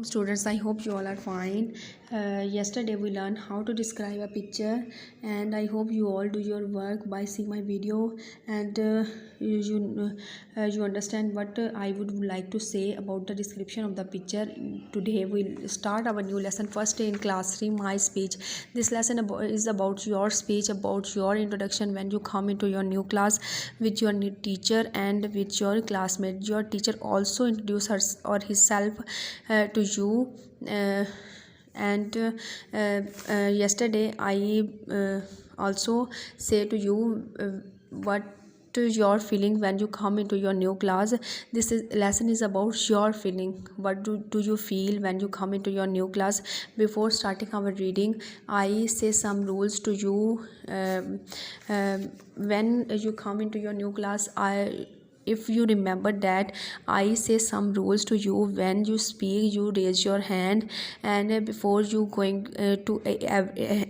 Students, I hope you all are fine. Yesterday we learned how to describe a picture, and I hope you all do your work by seeing my video, and you understand what I would like to say about the description of the picture. Today we'll start our new lesson, first day in class 3, my speech. This lesson is about your speech, about your introduction when you come into your new class with your new teacher and with your classmate. Your teacher also introduce her or himself to you, and yesterday I also say to you what your feeling when you come into your new class. This lesson is about your feeling. What do you feel when you come into your new class? Before starting our reading, I say some rules to you. When you come into your new class, if you remember that I say some rules to you. When you speak, you raise your hand, and before you going to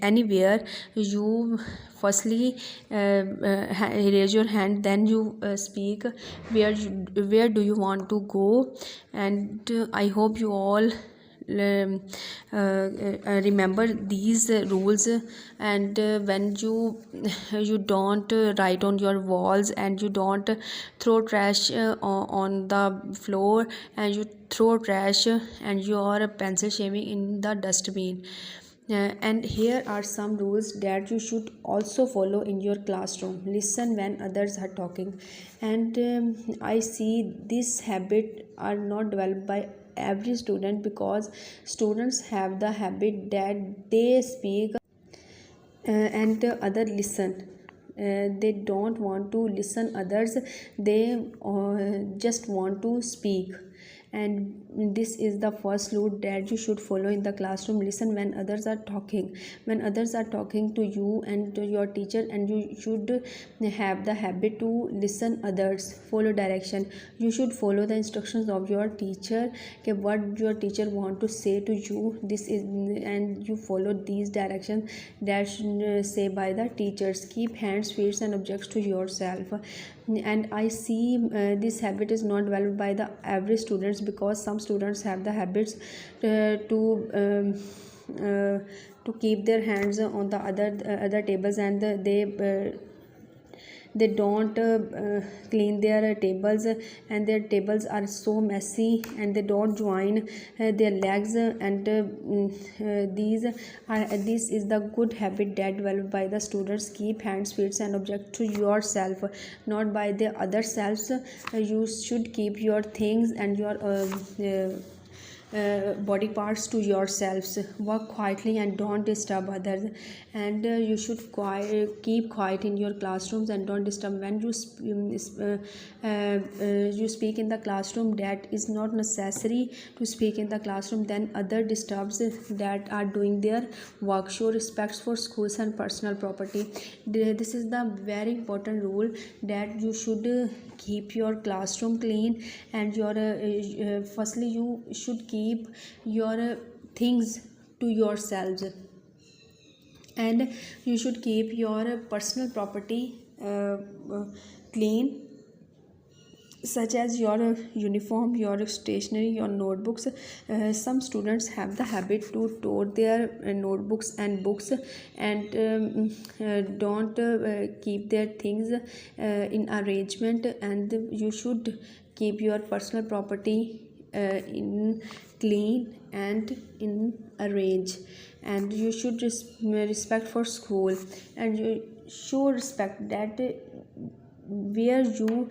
anywhere, you firstly raise your hand, then you speak where do you want to go. And I hope you all remember these rules. And when you don't write on your walls, and you don't throw trash on the floor, and you throw trash and your pencil shaving in the dustbin. And here are some rules that you should also follow in your classroom. Listen when others are talking. And I see this habit are not developed by every student, because students have the habit that they speak and other listen. They don't want to listen others, they just want to speak. And this is the first rule that you should follow in the classroom. Listen when others are talking. When others are talking to you and to your teacher, and you should have the habit to listen others, follow direction. You should follow the instructions of your teacher, okay, what your teacher want to say to you. This is, and you follow these directions that say by the teachers. Keep hands, feet and objects to yourself. And I see this habit is not developed by the average students, because some students have the habits to keep their hands on the other tables, and they don't clean their tables, and their tables are so messy, and they don't join their legs. And this is the good habit that developed by the students. Keep hands, feet and object to yourself, not by the other selves. You should keep your things and your body parts to yourselves. Work quietly and don't disturb others. And you should keep quiet in your classrooms and don't disturb. When you you speak in the classroom, that is not necessary to speak in the classroom, then other disturbs that are doing their work. Show respect for schools and personal property. This is the very important rule, that you should keep your classroom clean, and your firstly you should keep your things to yourselves, and you should keep your personal property clean, such as your uniform, your stationery, your notebooks. Some students have the habit to store their notebooks and books, and don't keep their things in arrangement. And you should keep your personal property in clean and in arrange. And you should respect for school, and you show respect that where you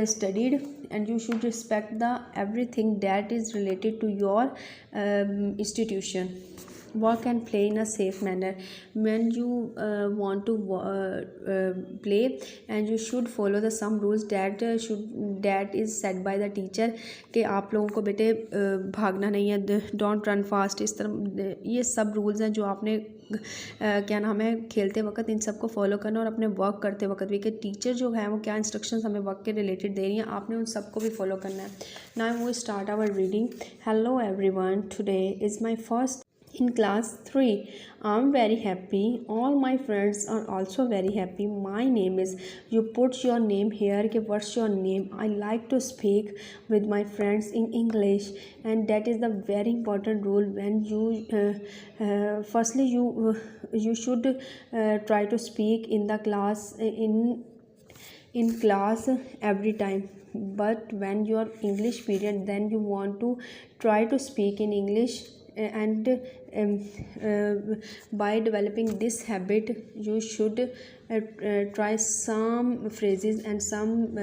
studied, and you should respect the everything that is related to your institution. Work and play in a safe manner. When you want to play, and you should follow the some rules that is set by the teacher, कि आप लोगों को बेटे भागना नहीं है, don't run fast. इस तरह ये सब रूल्स हैं जो आपने क्या नाम है खेलते वक्त इन सबको फॉलो करना, और अपने वर्क करते वक्त भी, कि टीचर जो है वो क्या इंस्ट्रक्शंस हमें वर्क के रिलेटेड दे रही हैं, आपने उन सबको भी फॉलो करना है. Now we start our reading. Hello everyone, today is my first In class 3, I'm very happy. All my friends are also very happy. My name is, you put your name here. Okay, what's your name? I like to speak with my friends in English, and that is the very important rule. When you firstly you should try to speak in the class in class every time, but when your English period, then you want to try to speak in English. And by developing this habit, you should try some phrases and some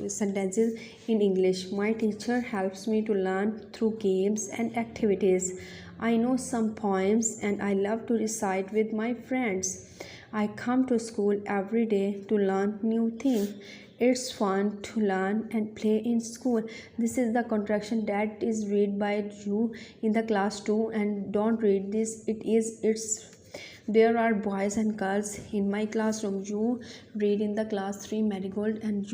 sentences in English. My teacher helps me to learn through games and activities. I know some poems and I love to recite with my friends. I come to school every day to learn new things. It's fun to learn and play in school. This is the contraction that is read by you in the class 2, and don't read this. It's there are boys and girls in my classroom. You read in the class 3 Marigold, and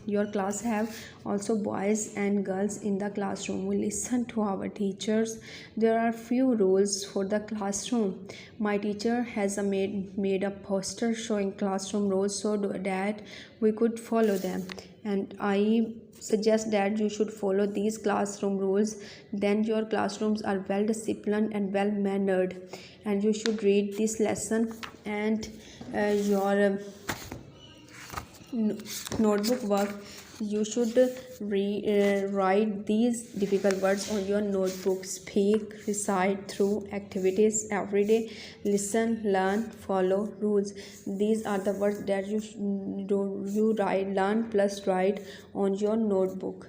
your class have also boys and girls in the classroom. We listen to our teachers. There are few rules for the classroom. My teacher has made a poster showing classroom rules so that we could follow them, and I suggest that you should follow these classroom rules. Then your classrooms are well disciplined and well mannered, and you should read this lesson. And your notebook work, you should write these difficult words on your notebook. Speak, recite through activities every day. Listen, learn, follow rules. These are the words that you write, learn plus write on your notebook.